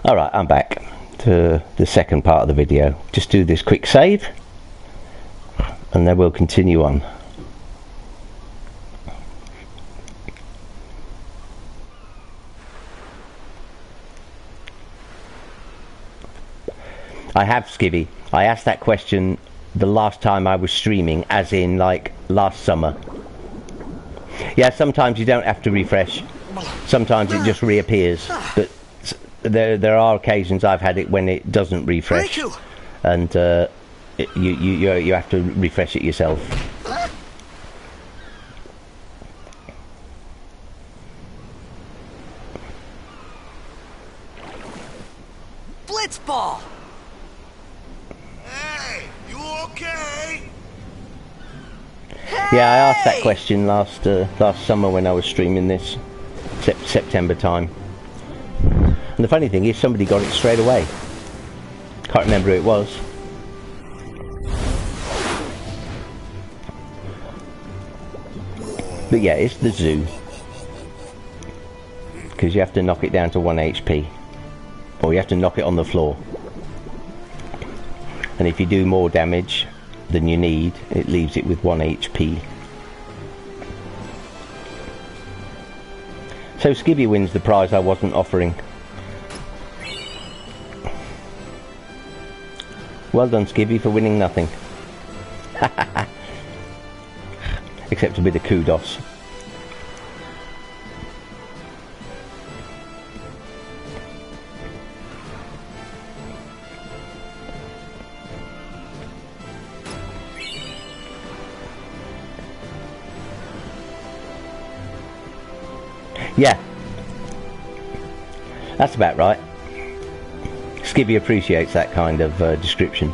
Alright, I'm back to the second part of the video. Just do this quick save and then we'll continue on. I have, Skivvy. I asked that question the last time I was streaming, as in like last summer. Yeah, sometimes you don't have to refresh. Sometimes it just reappears. But there are occasions I've had it when it doesn't refresh, and you have to refresh it yourself. Blitzball. Okay. Yeah, I asked that question last summer when I was streaming this, September time. And the funny thing is, somebody got it straight away. Can't remember who it was. But yeah, it's the zoo. Because you have to knock it down to 1 HP. Or you have to knock it on the floor. And if you do more damage than you need, it leaves it with 1 HP. So Skivvy wins the prize I wasn't offering. Well done, Skivvy, for winning nothing. Except a bit of kudos. Yeah, that's about right. Skivvy appreciates that kind of description.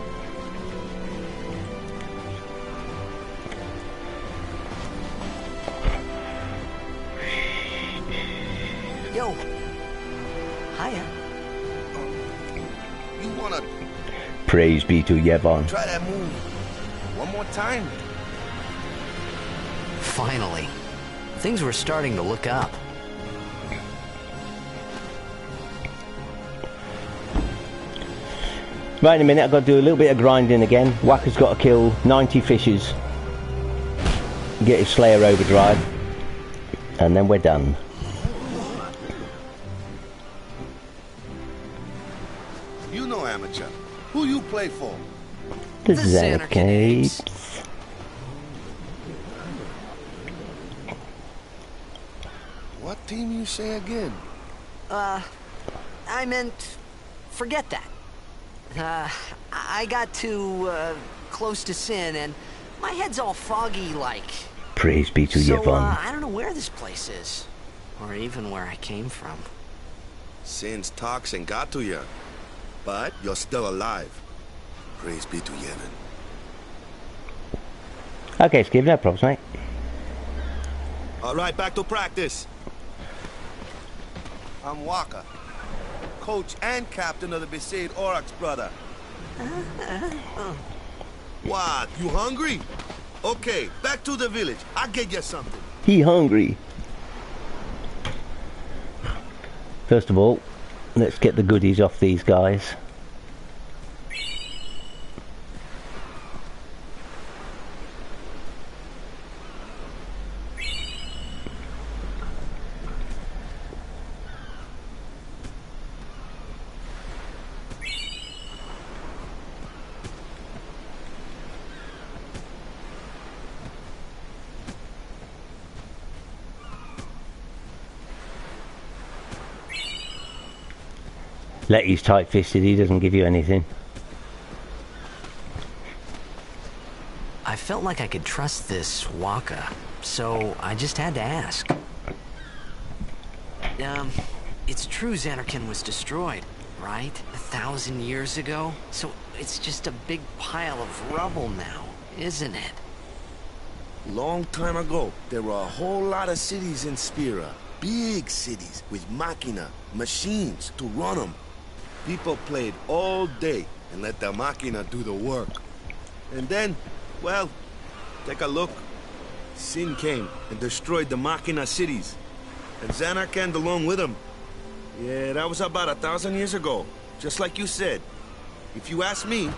Yo, hiya. You wanna Praise be to Yevon. try that move one more time? Finally, things were starting to look up. Right, in a minute, I've got to do a little bit of grinding again. Wakka's got to kill 90 fishes. Get his Slayer Overdrive. And then we're done. You know, amateur. Who you play for? The Xanarcades. What team you say again? I meant, forget that. I got too, close to sin, and my head's all foggy like. Praise be to So, Yevon. I don't know where this place is. Or even where I came from. Sin's toxin got to you. But you're still alive. Praise be to Yevon. Okay, Skip, no problems, mate. Alright, back to practice. I'm Wakka, coach and captain of the Besaid Oryx, brother. What, you hungry? Okay, back to the village. I'll get you something. He hungry. First of all, let's get the goodies off these guys. Letty's tight-fisted, he doesn't give you anything. I felt like I could trust this Wakka, so I just had to ask. It's true Xanarkin was destroyed, right? 1,000 years ago? So it's just a big pile of rubble now, isn't it? Long time ago, there were a whole lot of cities in Spira. Big cities with machina, machines to run them. People played all day and let the machina do the work. And then, well, take a look. Sin came and destroyed the machina cities. And Xanarkand along with him. Yeah, that was about 1,000 years ago. Just like you said. If you ask me,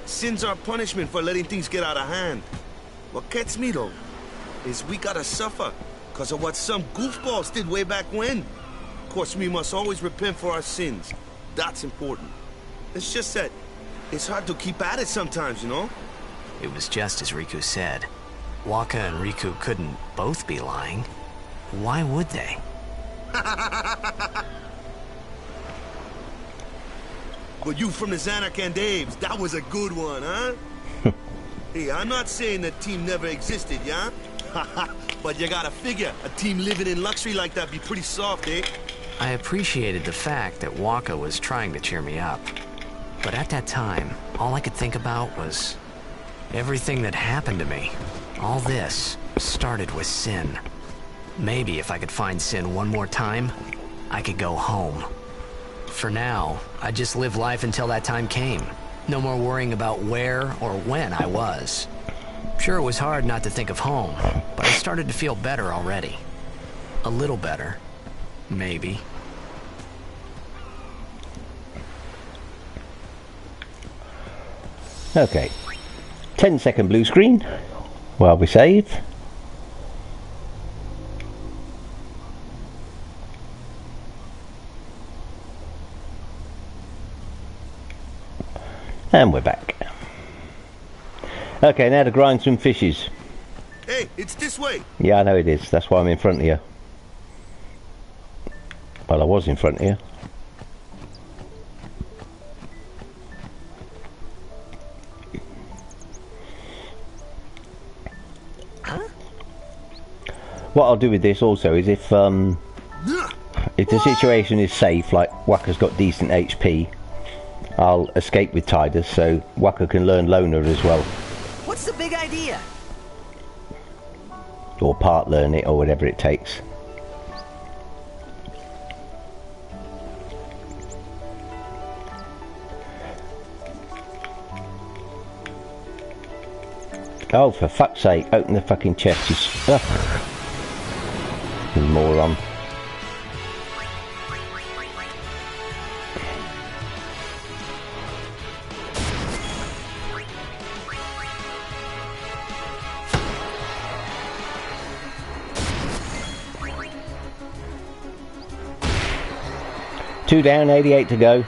sins are punishment for letting things get out of hand. What gets me, though, is we gotta suffer because of what some goofballs did way back when. Of course, we must always repent for our sins. That's important. It's just that it's hard to keep at it sometimes, you know? It was just as Riku said. Wakka and Riku couldn't both be lying. Why would they? But you from the Xanarkan Daves, that was a good one, huh? Hey, I'm not saying the team never existed, yeah? But you gotta figure, a team living in luxury like that be pretty soft, eh? I appreciated the fact that Wakka was trying to cheer me up. But at that time, all I could think about was everything that happened to me. All this started with Sin. Maybe if I could find Sin one more time, I could go home. For now, I just live life until that time came. No more worrying about where or when I was. Sure, it was hard not to think of home, but I started to feel better already. A little better. Maybe. Okay. 10-second blue screen while we save. And we're back. Okay, now to grind some fishes. Hey, it's this way. Yeah, I know it is. That's why I'm in front of you. Well, I was in front of you. Huh? What I'll do with this also is if the situation is safe, like Wakka's got decent HP, I'll escape with Tidus so Wakka can learn Loner as well. What's the big idea? Or part learn it, or whatever it takes. Oh, for fuck's sake, open the fucking chest, you moron. Two down, 88 to go.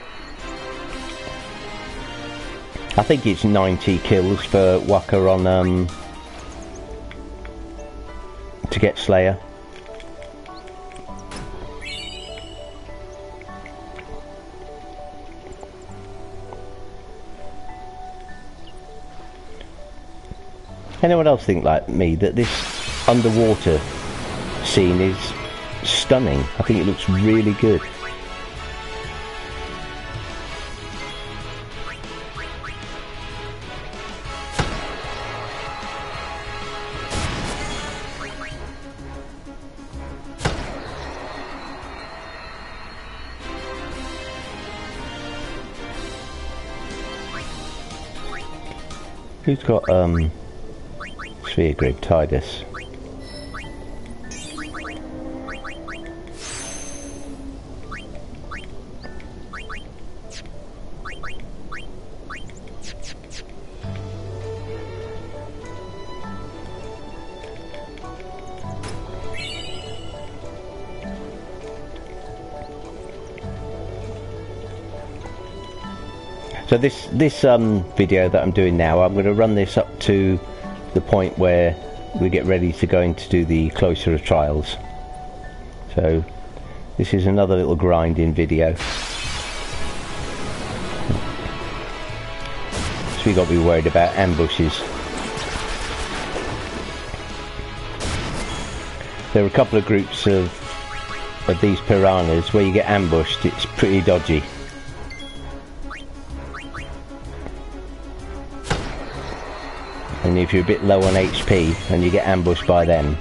I think it's 90 kills for Wakka on to get Slayer. Anyone else think like me that this underwater scene is stunning? I think it looks really good. Who's got sphere grid? Tidus. So this video that I'm doing now, I'm going to run this up to the point where we get ready to go in to do the cloister of trials. So this is another little grinding video. So we got to be worried about ambushes. There are a couple of groups of these piranhas where you get ambushed. It's pretty dodgy. And if you're a bit low on HP and you get ambushed by them,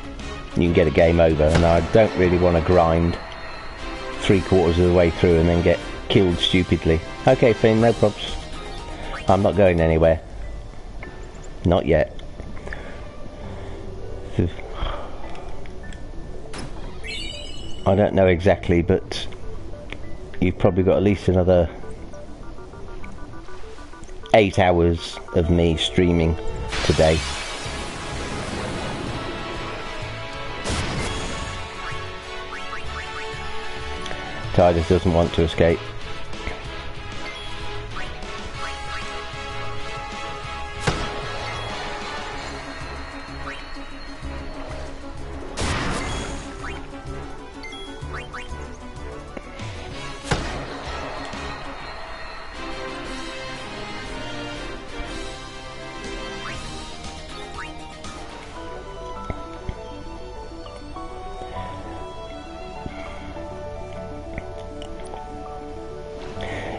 you can get a game over. And I don't really want to grind 3/4 of the way through and then get killed stupidly. Okay, Finn, no problems. I'm not going anywhere. Not yet. I don't know exactly, but you've probably got at least another 8 hours of me streaming today. Titus doesn't want to escape.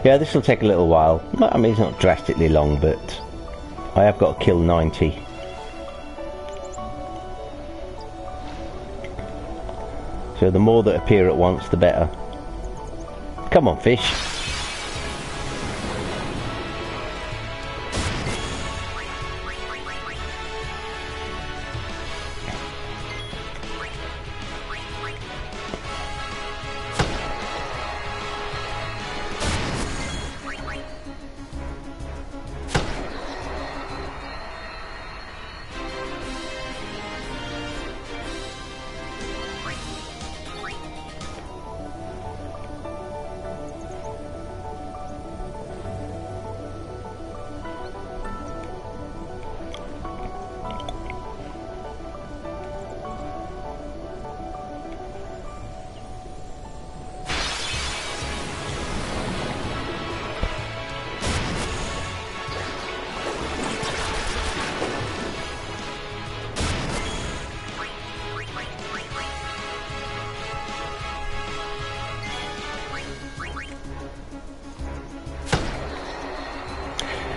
Yeah, this will take a little while. I mean, it's not drastically long, but I have got to kill 90. So the more that appear at once, the better. Come on, fish.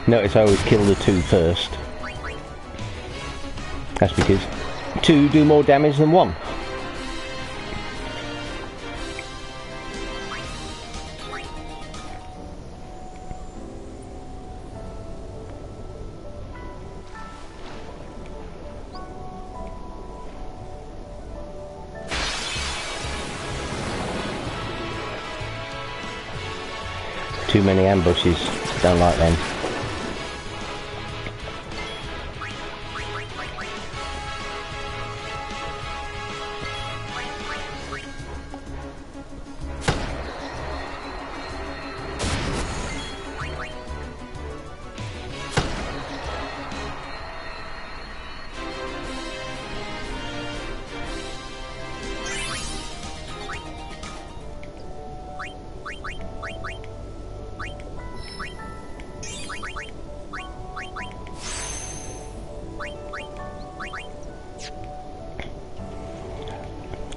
Notice I always kill the 2 first. That's because 2 do more damage than 1. Too many ambushes. Don't like them.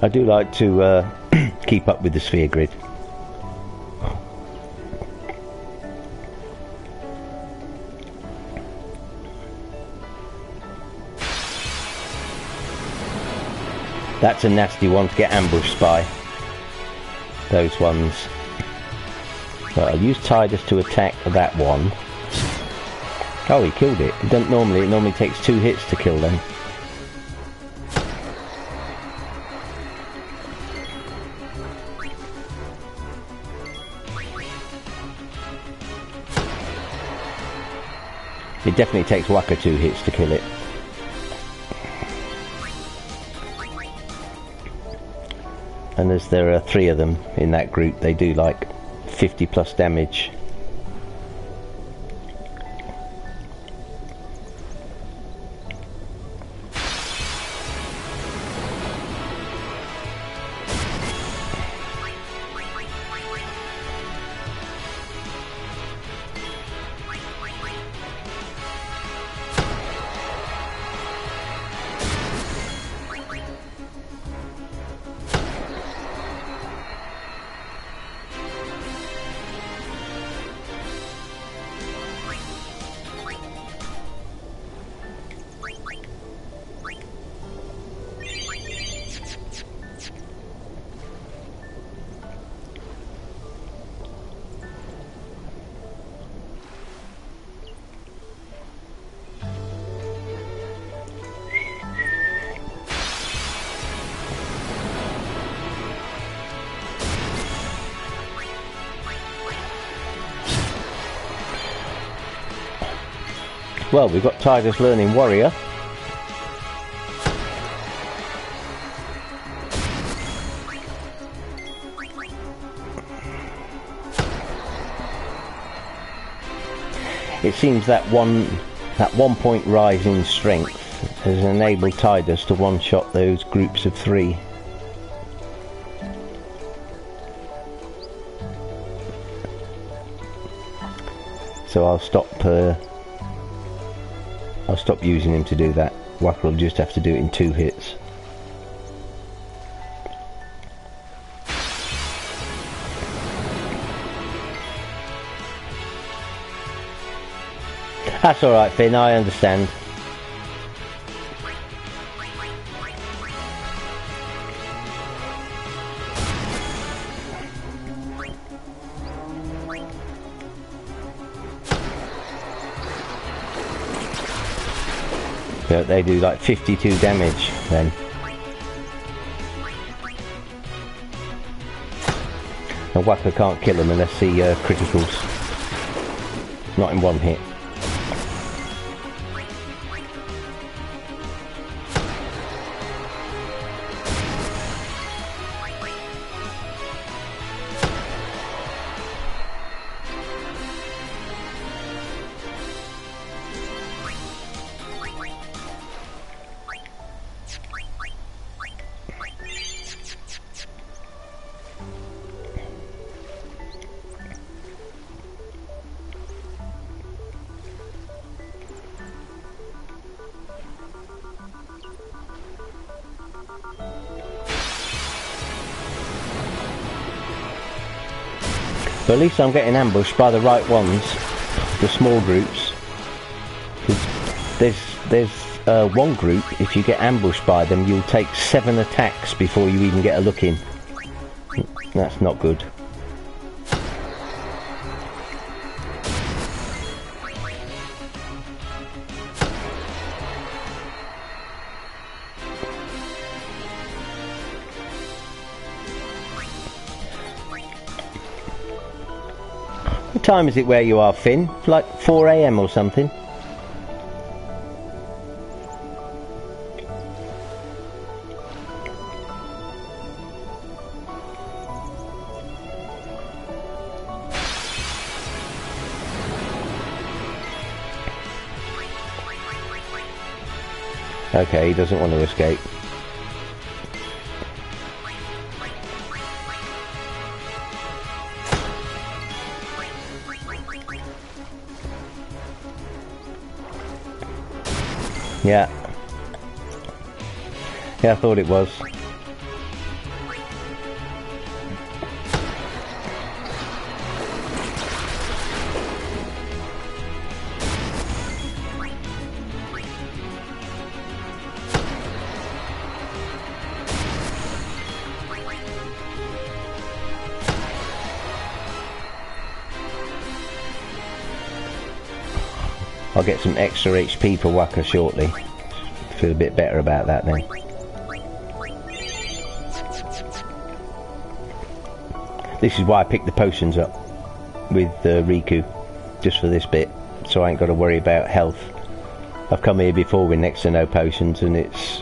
I do like to keep up with the sphere grid. That's a nasty one to get ambushed by. Those ones. But I'll use Titus to attack that one. Oh, he killed it. It normally takes 2 hits to kill them. It definitely takes Wakka 2 hits to kill it. And as there are 3 of them in that group, they do like 50 plus damage. Well, we've got Tiger's Learning Warrior. It seems that one point rise in strength has enabled Tidus to one-shot those groups of 3. So I'll stop using him to do that. Wakka will just have to do it in 2 hits. That's alright, Finn, I understand. So they do like 52 damage then. And Wakka can't kill them unless he criticals. Not in 1 hit. But at least I'm getting ambushed by the right ones, the small groups. There's one group, if you get ambushed by them, you'll take 7 attacks before you even get a look in. That's not good. What time is it where you are, Finn? Like 4 AM or something? Okay, he doesn't want to escape. Yeah. Yeah, I thought it was. I'll get some extra HP for Wakka shortly. Feel a bit better about that then. This is why I picked the potions up with Riku, just for this bit, so I ain't got to worry about health. I've come here before with next to no potions, and it's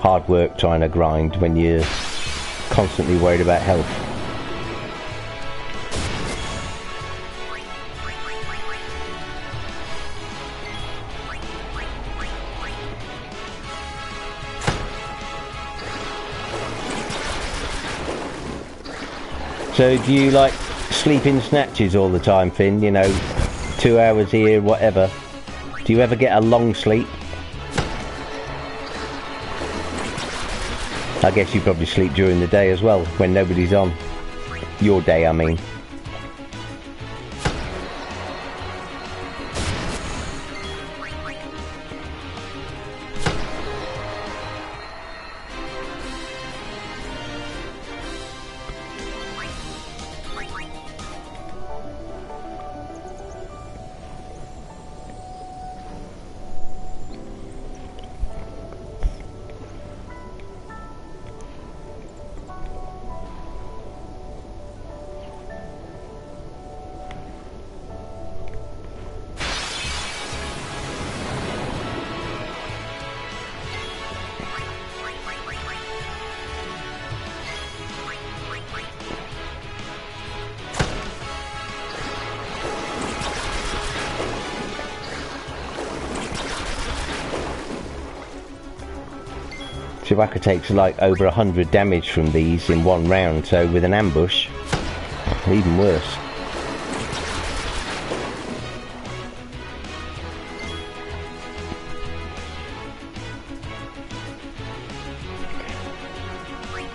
hard work trying to grind when you're constantly worried about health. So do you like sleep in snatches all the time, Finn? You know, 2 hours here, whatever. Do you ever get a long sleep? I guess you probably sleep during the day as well, when nobody's on. Your day, I mean. Wakka takes like over 100 damage from these in one round, so with an ambush, even worse.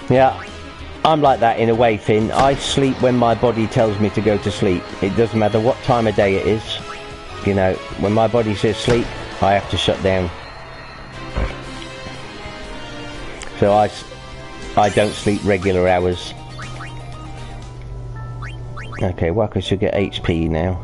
Yeah, I'm like that in a way, Finn. I sleep when my body tells me to go to sleep. It doesn't matter what time of day it is. You know, when my body says sleep, I have to shut down. So I don't sleep regular hours. Okay, Wakka should get HP now.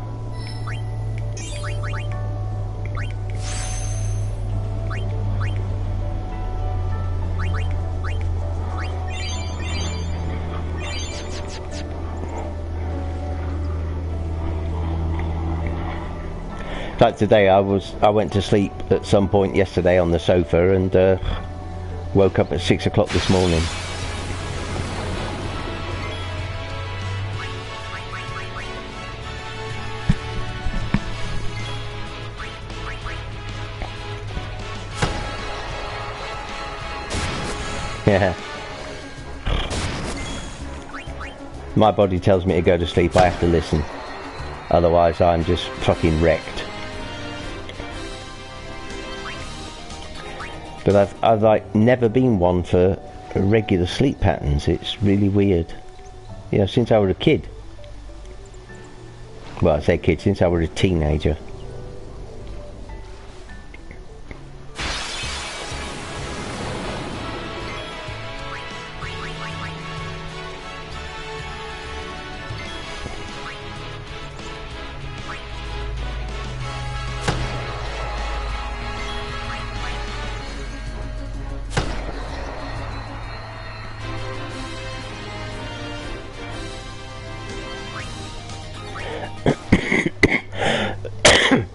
Like today, I went to sleep at some point yesterday on the sofa and woke up at 6 o'clock this morning. Yeah. My body tells me to go to sleep, I have to listen. Otherwise I'm just fucking wrecked. But I've like never been one for regular sleep patterns. It's really weird. You know, since I was a kid. Well, I say kid, since I was a teenager.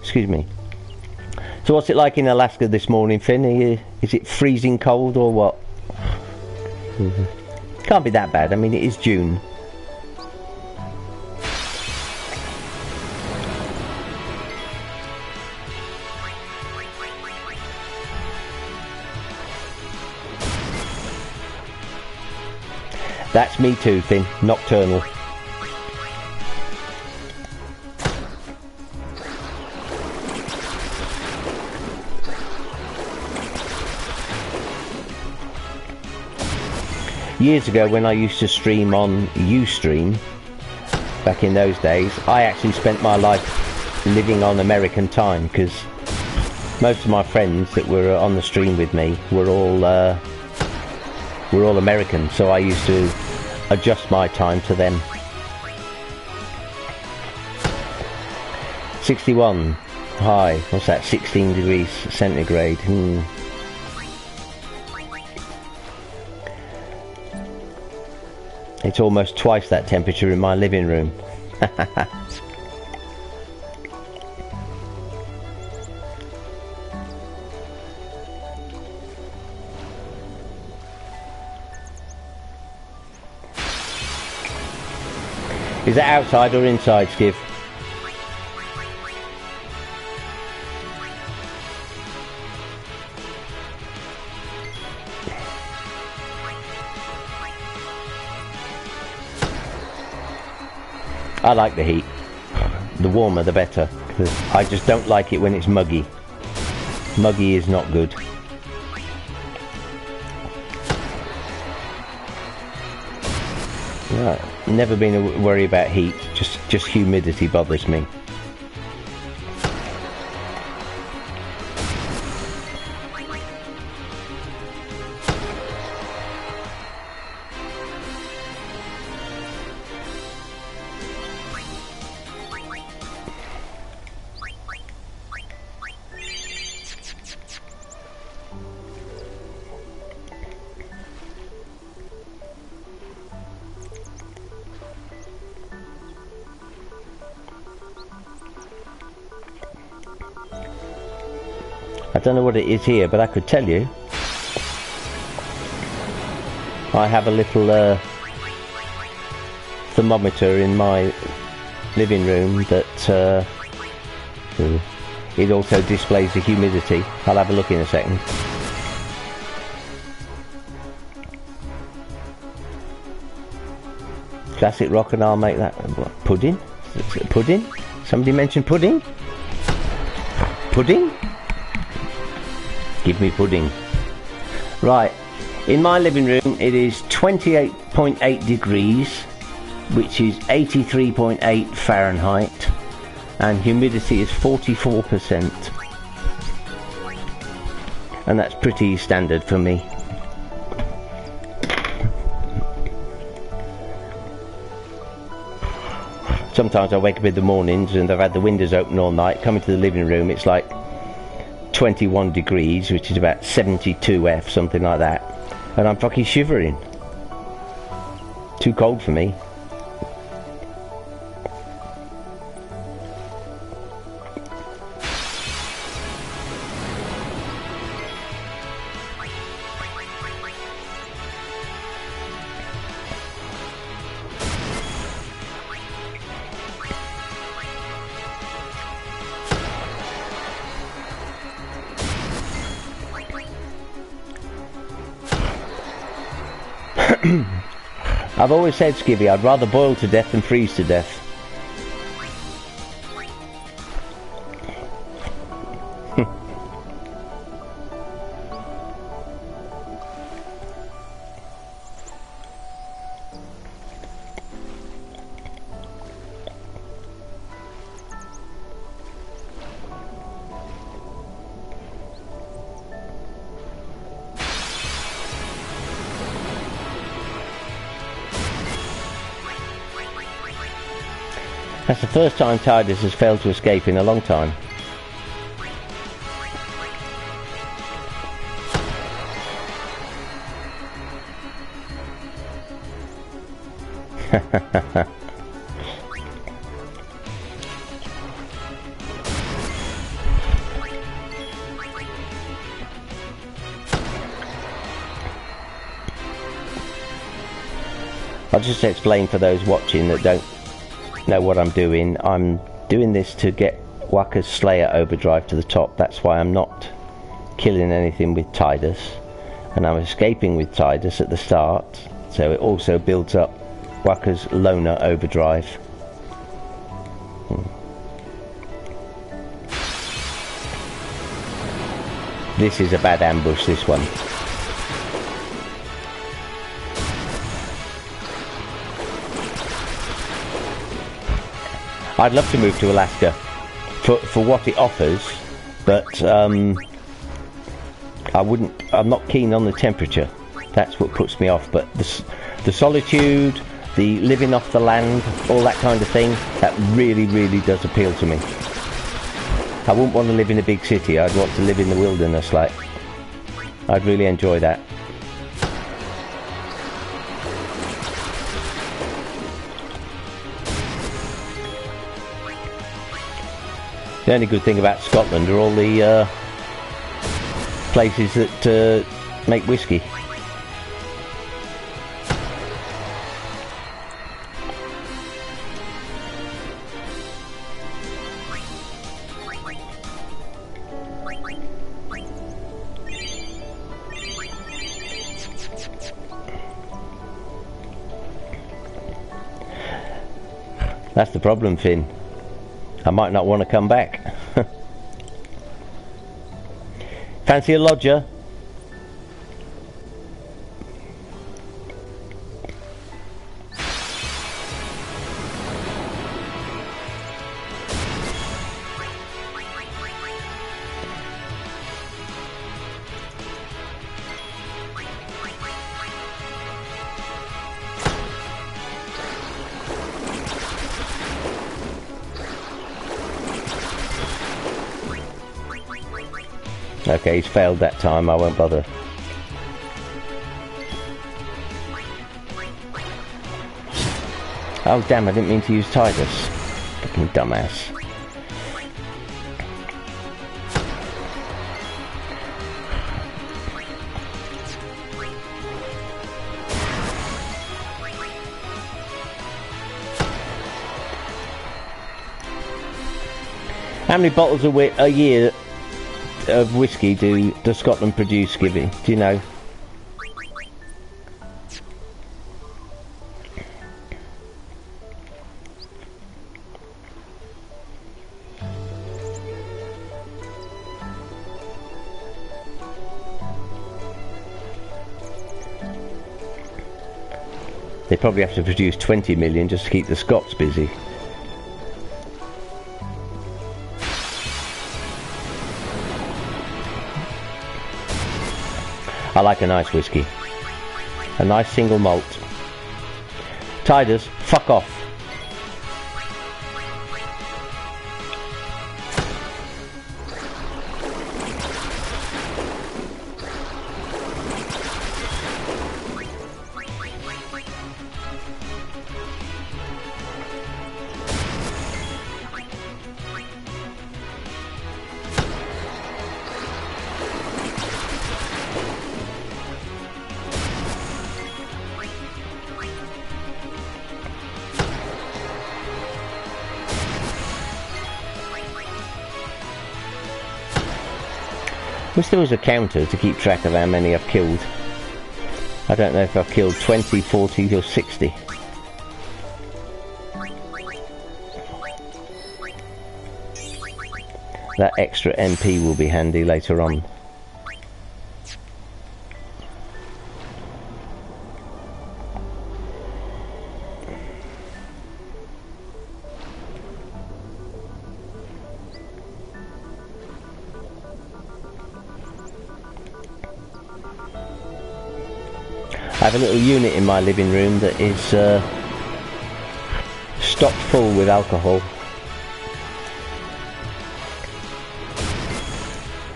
Excuse me. So what's it like in Alaska this morning, Finn? Is it freezing cold or what? Can't be that bad. I mean, it is June. That's me too, Finn. Nocturnal. Years ago, when I used to stream on Ustream, back in those days, I actually spent my life living on American time, because most of my friends that were on the stream with me were all American, so I used to adjust my time to them. 61. Hi. What's that? 16 degrees centigrade. It's almost twice that temperature in my living room. Is that outside or inside, Skiv? I like the heat. The warmer the better. 'Cause I just don't like it when it's muggy. Muggy is not good. Right. Never been a worry about heat. Just humidity bothers me. I don't know what it is here, but I could tell you. I have a little thermometer in my living room that it also displays the humidity. I'll have a look in a second. Classic rock and I'll make that. What, pudding? Pudding? Somebody mentioned pudding? Pudding? Give me pudding. Right, in my living room it is 28.8 degrees, which is 83.8 Fahrenheit, and humidity is 44%. And that's pretty standard for me. Sometimes I wake up in the mornings and I've had the windows open all night, come into the living room, it's like 21 degrees, which is about 72 F, something like that, and I'm fucking shivering. Too cold for me. I've always said, Skivvy, I'd rather boil to death than freeze to death. That's the first time Tidus has failed to escape in a long time. I'll just explain for those watching that don't know what I'm doing. I'm doing this to get Wakka's Slayer Overdrive to the top. That's why I'm not killing anything with Tidus, and I'm escaping with Tidus at the start, so it also builds up Wakka's Loner Overdrive. This is a bad ambush, this one. I'd love to move to Alaska for what it offers, but I'm not keen on the temperature. That's what puts me off. But the solitude, the living off the land, all that kind of thing, that really, really does appeal to me. I wouldn't want to live in a big city. I'd want to live in the wilderness. Like, I'd really enjoy that. The only good thing about Scotland are all the places that make whiskey. That's the problem, Finn. I might not want to come back. Fancy a lodger? Okay, he's failed that time, I won't bother. Oh damn, I didn't mean to use Tidus. Fucking dumbass. How many bottles a year of whiskey does Scotland produce, Skivvy? Do you know? They probably have to produce 20 million just to keep the Scots busy. I like a nice whiskey. A nice single malt. Tiders, fuck off. Wish there was a counter to keep track of how many I've killed. I don't know if I've killed 20, 40 or 60. That extra MP will be handy later on. I have a little unit in my living room that is stocked full with alcohol,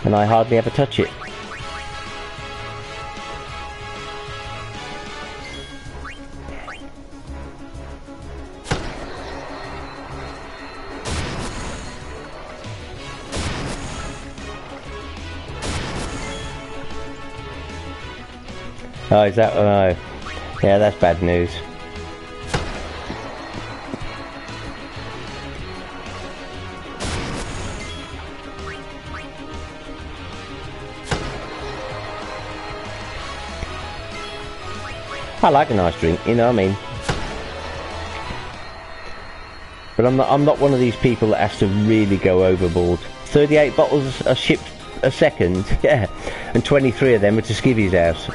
and I hardly ever touch it. Oh, is that? Oh, yeah, that's bad news. I like a nice drink, you know what I mean? But I'm not one of these people that has to really go overboard. 38 bottles are shipped a second, yeah, and 23 of them are to Skivvy's house.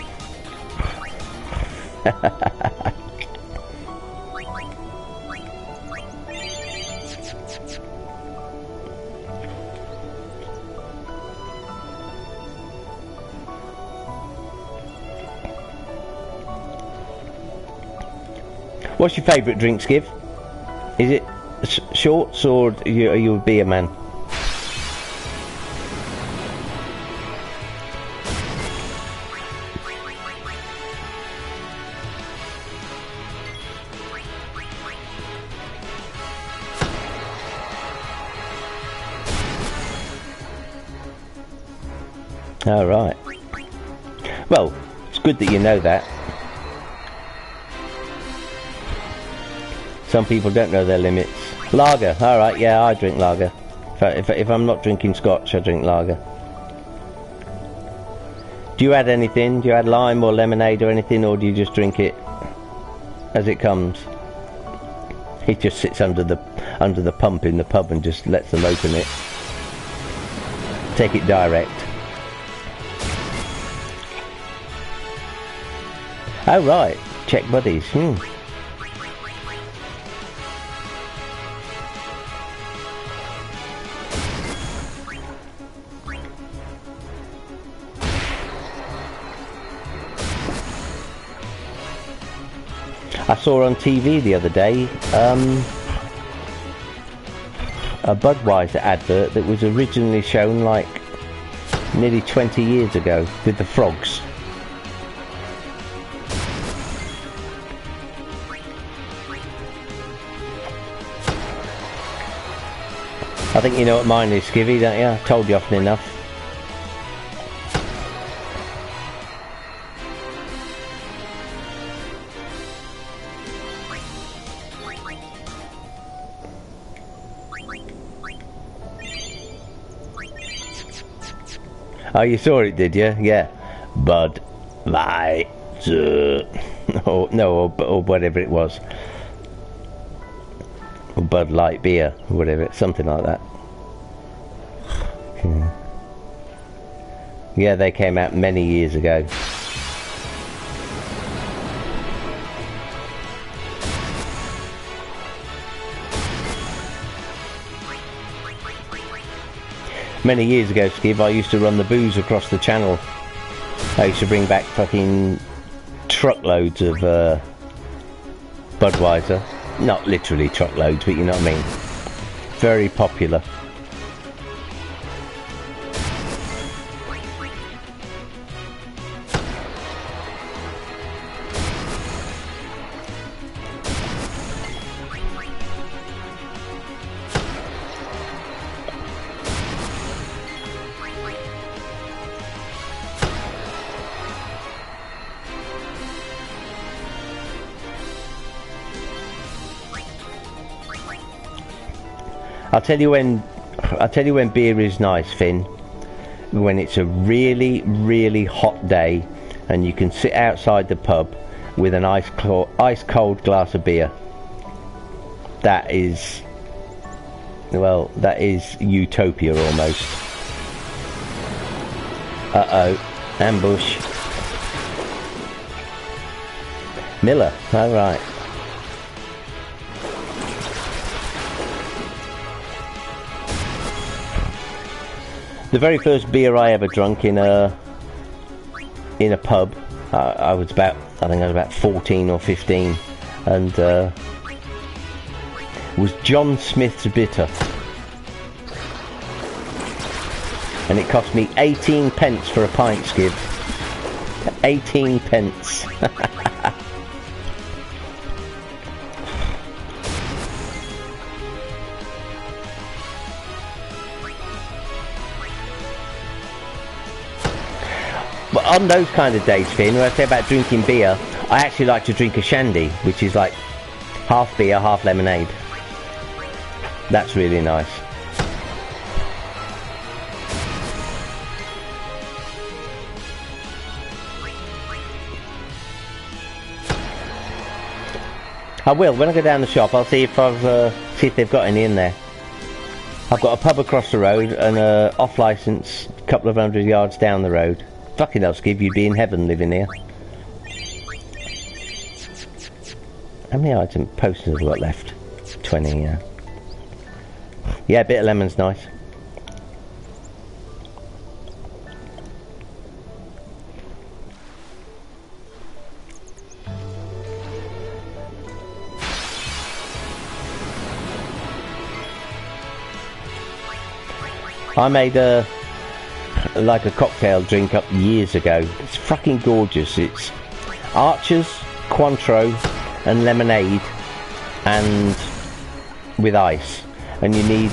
What's your favourite drink, Skiv? Is it shorts or are you a beer man? All right. Well, it's good that you know that. Some people don't know their limits. Lager. All right. Yeah, I drink lager. If I'm not drinking scotch, I drink lager. Do you add anything? Do you add lime or lemonade or anything, or do you just drink it as it comes? He just sits under the pump in the pub and just lets them open it. Take it direct. Oh right, check buddies. I saw on TV the other day a Budweiser advert that was originally shown like nearly 20 years ago with the frogs. I think you know what mine is, Skivvy, don't you? I told you often enough. Oh, you saw it, did you? Yeah. Bud Light. Or whatever it was. Or Bud Light beer, or whatever, something like that. Yeah, they came out many years ago. Many years ago, Skiv, I used to run the booze across the channel. I used to bring back fucking truckloads of Budweiser. Not literally truckloads, but you know what I mean. Very popular. I'll tell you when beer is nice, Finn. When it's a really, really hot day and you can sit outside the pub with an ice cold glass of beer. That is, well, that is utopia almost. Uh-oh, ambush. Miller, alright. The very first beer I ever drunk in a pub, I think I was about 14 or 15, and was John Smith's Bitter, and it cost me 18 pence for a pint, Skiv. 18 pence. But on those kind of days, Finn, when I say about drinking beer, I actually like to drink a shandy, which is like half beer, half lemonade. That's really nice. I will, when I go down the shop, I'll see if they've got any in there. I've got a pub across the road and a off-licence a couple of 100 yards down the road. Fucking hell, Skiv, you'd be in heaven living here. How many items posters have I got left? 20, yeah. Yeah, a bit of lemon's nice. I made a cocktail drink up years ago. It's fucking gorgeous. It's Archer's, Cointreau and lemonade and with ice, and you need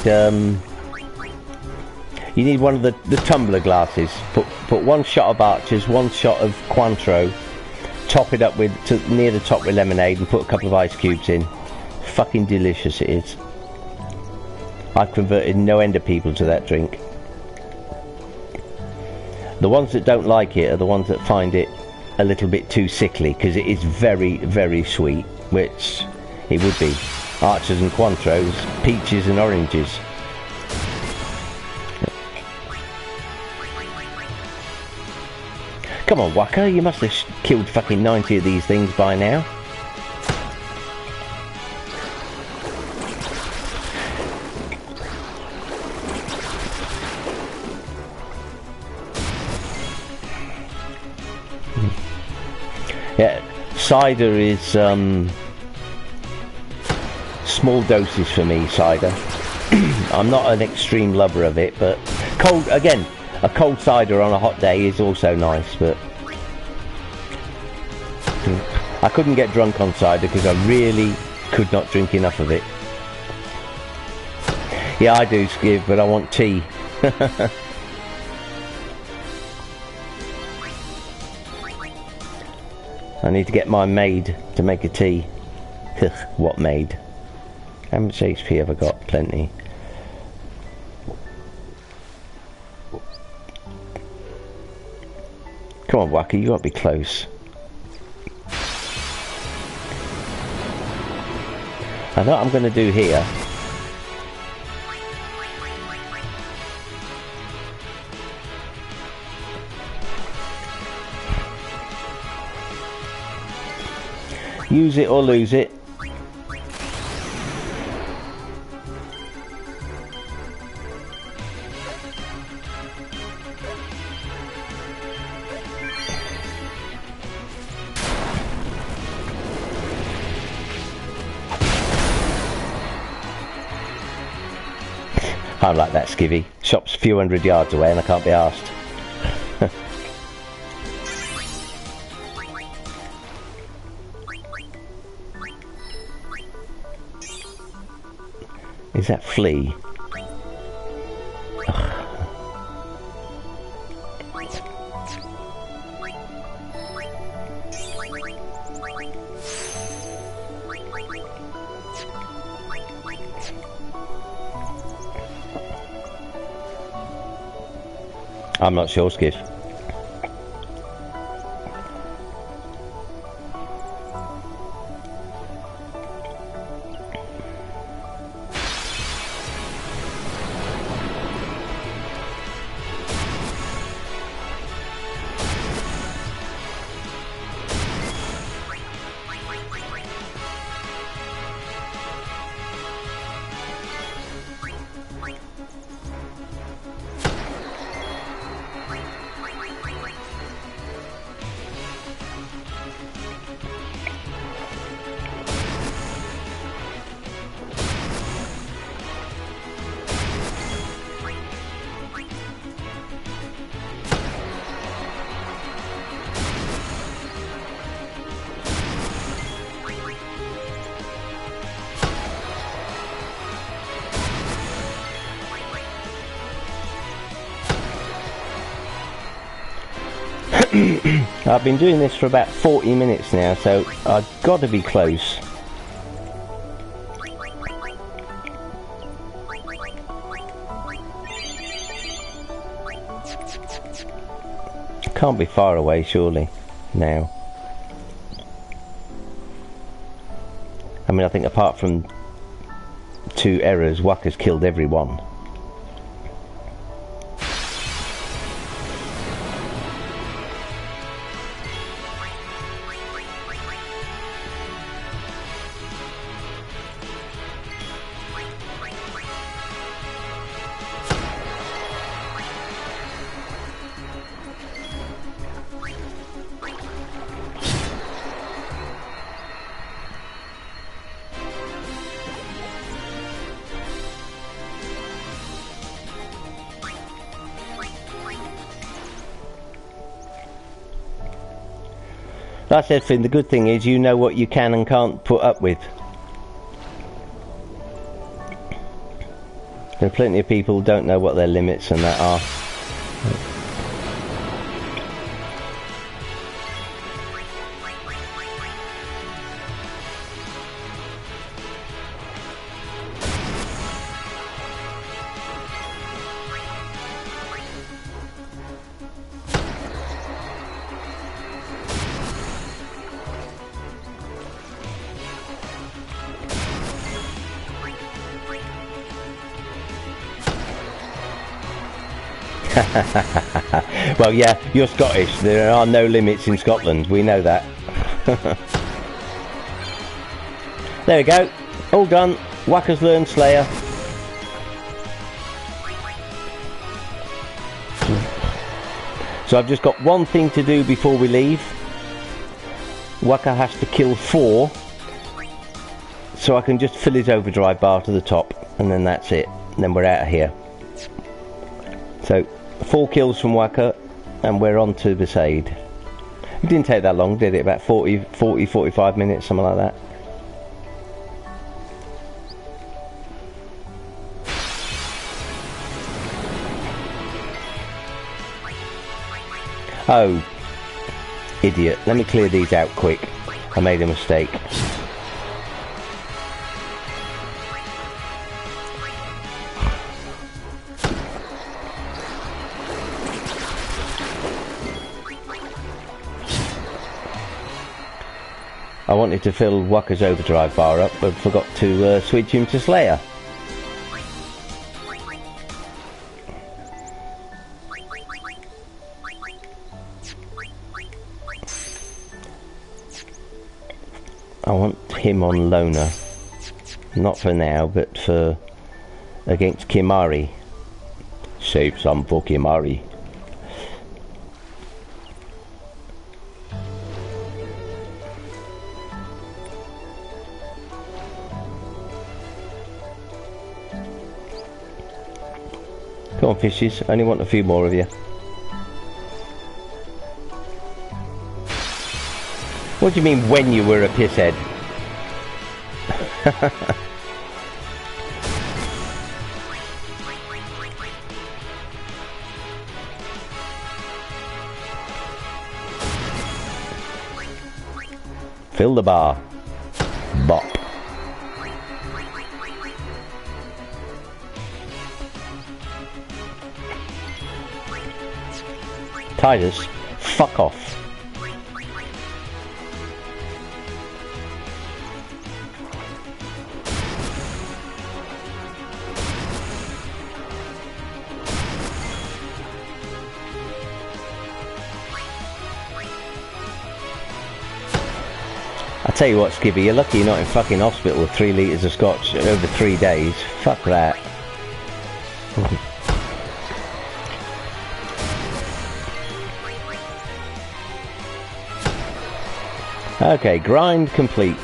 one of the tumbler glasses. Put one shot of Archer's, one shot of Cointreau, top it up with near the top with lemonade and put a couple of ice cubes in. Fucking delicious it is. I've converted no end of people to that drink. The ones that don't like it are the ones that find it a little bit too sickly, because it is very, very sweet, which it would be. Archers and Cointreaus, peaches and oranges. Come on, Wakka, you must have killed fucking 90 of these things by now. Yeah, cider is small doses for me, cider. I'm not an extreme lover of it, but a cold cider on a hot day is also nice, but I couldn't get drunk on cider because I really could not drink enough of it. Yeah, I do, Skiv, but I want tea. I need to get my maid to make a tea. What maid? How much HP have I got? Plenty. Come on, Wakka, you gotta be close. I know what I'm gonna do here. Use it or lose it. I like that skivvy. Shop's a few hundred yards away and I can't be arsed. Is that flea? I'm not sure, Skiff. I've been doing this for about 40 minutes now, so I've got to be close. Can't be far away, surely, now. I mean, I think apart from 2 errors, Wakka's killed everyone. Like I said, Finn, the good thing is you know what you can and can't put up with. There are plenty of people who don't know what their limits and that are. Well, yeah, you're Scottish. There are no limits in Scotland. We know that. There we go. All done. Wakka's learned Slayer. So I've just got one thing to do before we leave. Wakka has to kill 4. So I can just fill his overdrive bar to the top. And then that's it. And then we're out of here. So 4 kills from Wakka, and we're on to Besaid. It didn't take that long, did it? About 45 minutes, something like that. Oh, idiot. Let me clear these out quick. I made a mistake. I wanted to fill Wakka's overdrive bar up, but forgot to switch him to Slayer. I want him on loner. Not for now, but for against Kimari. Save some for Kimari. Go on, fishes. I only want a few more of you. What do you mean, when you were a pisshead? Fill the bar. Bop. Titus, fuck off. I tell you what, Skibby, you're lucky you're not in fucking hospital with 3 litres of scotch over 3 days. Fuck that. Okay, grind complete.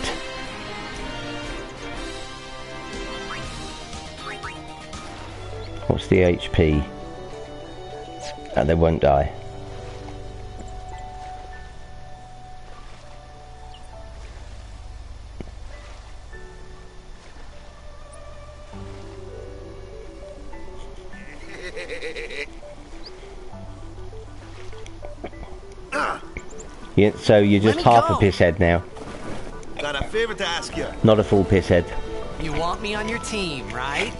What's the HP? And they won't die. Yeah, so you're just half a pisshead now. Got a favor to ask you. Not a full pisshead. You want me on your team, right?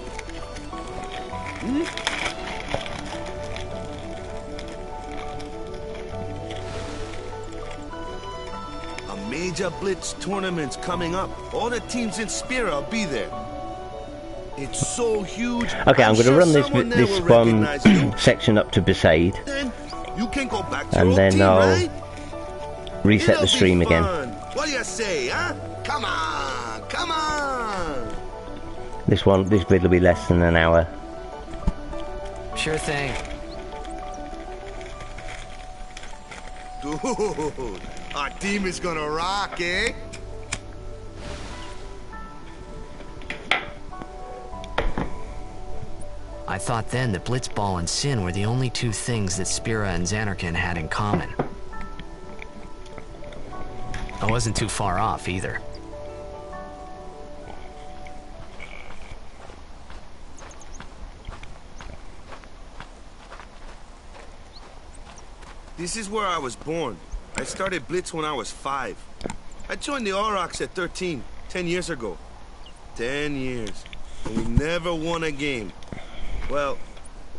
A major blitz tournament's coming up. All the teams in Spira will be there. It's so huge. Okay, I'm going to run this recognize you. section up to Besaid, Then you can go back to and your then team, I'll right? reset It'll the stream be again. fun. What do you say, huh? Come on, come on. This vid will be less than an hour. Sure thing. Dude, our team is gonna rock, eh? I thought then that Blitzball and Sin were the only two things that Spira and Xanarkin had in common. I wasn't too far off either. This is where I was born. I started Blitz when I was 5. I joined the Aurochs at 13, 10 years ago. 10 years. And we never won a game. Well,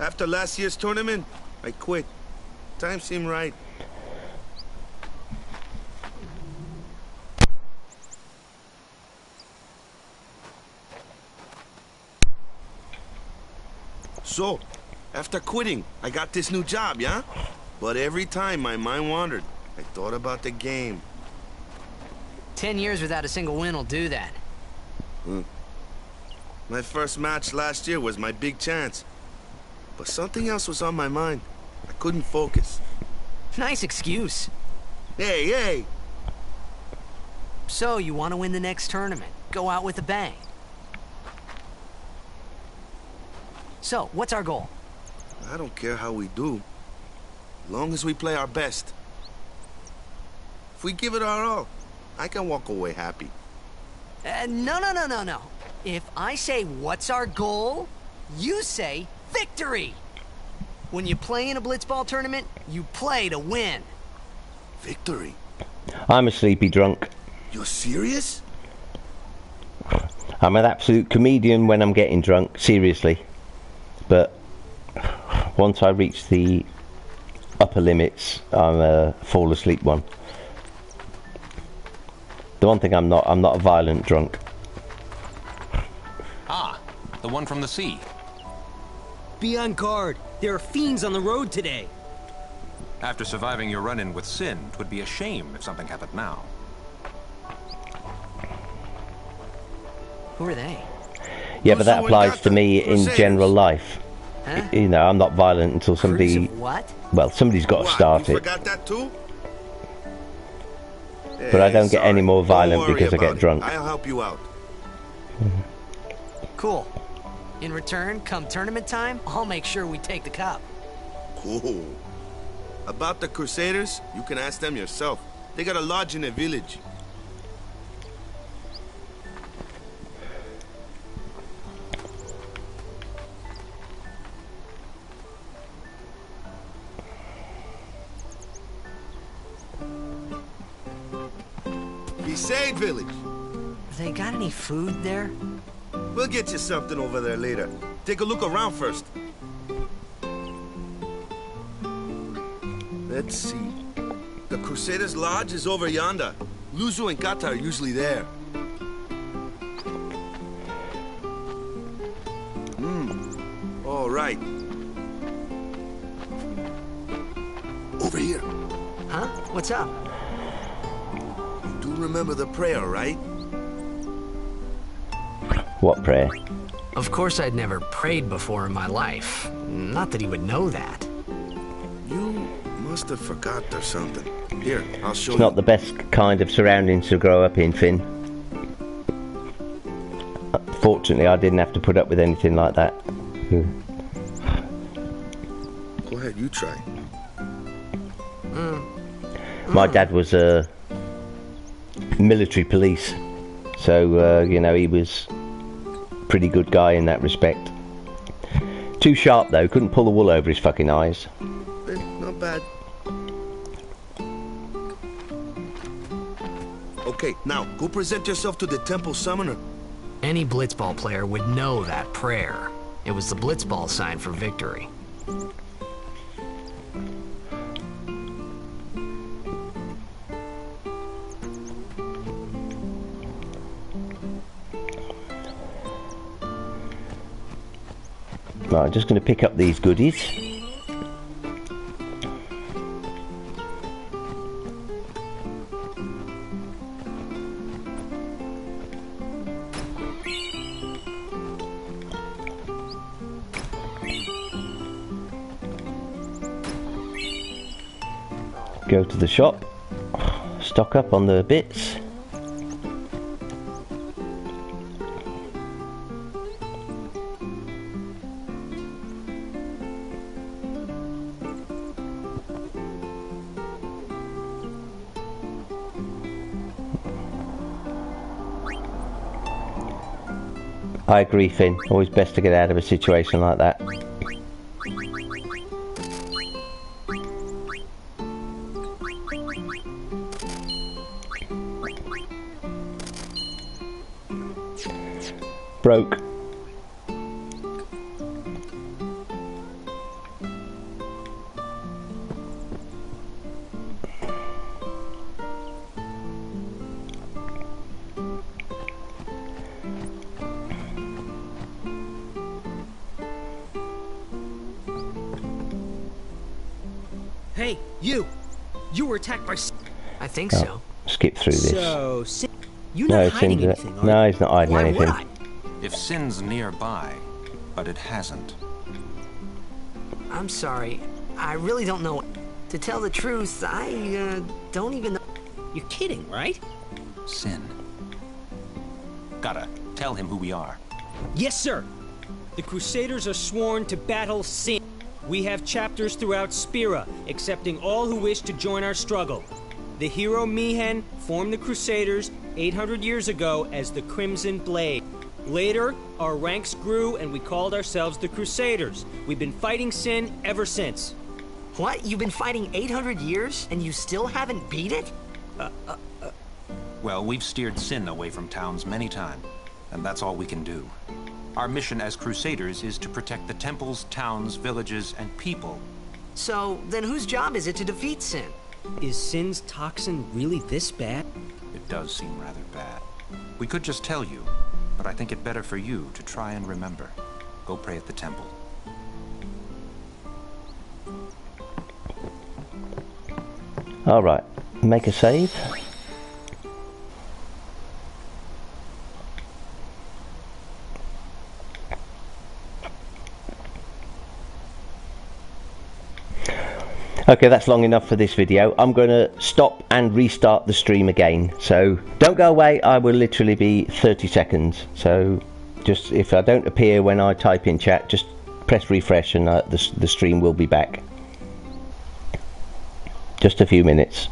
after last year's tournament, I quit. Time seemed right. So, after quitting, I got this new job, yeah? But every time my mind wandered, I thought about the game. 10 years without a single win will do that. My first match last year was my big chance. But something else was on my mind. I couldn't focus. Nice excuse. Hey, hey! So, you want to win the next tournament? Go out with a bang. So, what's our goal? I don't care how we do. As long as we play our best. If we give it our all, I can walk away happy. No. If I say, what's our goal? You say, victory! When you play in a blitzball tournament, you play to win. Victory? I'm a sleepy drunk. You're serious? I'm an absolute comedian when I'm getting drunk, seriously. But once I reach the upper limits, I'm a fall asleep one. The one thing I'm not a violent drunk. Ah, the one from the sea. Be on guard. There are fiends on the road today. After surviving your run-in with Sin, 'twould be a shame if something happened now. Who are they? Yeah, but that Also, applies to me in Crusaders. general life. Huh? You know, I'm not violent until Cruise somebody... of what? Well, somebody's got to What, start you it. forgot that too? But I don't get any more Don't violent worry because I about get it. drunk. I'll help you out. Cool. In return, come tournament time, I'll make sure we take the cup. Cool. About the Crusaders, you can ask them yourself. They got a lodge in a village. Besaid village. They got any food there? We'll get you something over there later. Take a look around first. Let's see. The Crusaders' Lodge is over yonder. Luzu and Kata are usually there. All right. Over here. Huh? What's up? You do remember the prayer, right? What prayer? Of course I'd never prayed before in my life. Not that he would know that. You must have forgot or something. Here, I'll show It's you. not the best kind of surroundings to grow up in, Finn. Fortunately, I didn't have to put up with anything like that. Go ahead, you try. My dad was a military police, so you know, he was a pretty good guy in that respect. Too sharp though, couldn't pull the wool over his fucking eyes. Not bad. Okay, now go present yourself to the temple summoner. Any blitzball player would know that prayer. It was the blitzball sign for victory. Right, I'm just going to pick up these goodies. Go to the shop, stock up on the bits. I agree, Finn. Always best to get out of a situation like that. Broke. Hey, you! You were attacked by... I think so. Skip through this. So, you're No, not hiding Sin's anything, are no, you? he's not hiding Why anything. would I? If Sin's nearby, but it hasn't. I'm sorry. I really don't know. To tell the truth, I don't even know. You're kidding, right? Sin. Gotta tell him who we are. Yes, sir. The Crusaders are sworn to battle sin. We have chapters throughout Spira, accepting all who wish to join our struggle. The hero Mihen formed the Crusaders 800 years ago as the Crimson Blade. Later, our ranks grew and we called ourselves the Crusaders. We've been fighting sin ever since. What? You've been fighting 800 years and you still haven't beat it? Well, we've steered Sin away from towns many times, and that's all we can do. Our mission as Crusaders is to protect the temples, towns, villages, and people. So, then whose job is it to defeat Sin? Is Sin's toxin really this bad? It does seem rather bad. We could just tell you, but I think it better for you to try and remember. Go pray at the temple. Alright, make a save. Okay, that's long enough for this video. I'm going to stop and restart the stream again. So don't go away, I will literally be 30 seconds. So Just if I don't appear when I type in chat, just press refresh and the stream will be back. Just a few minutes.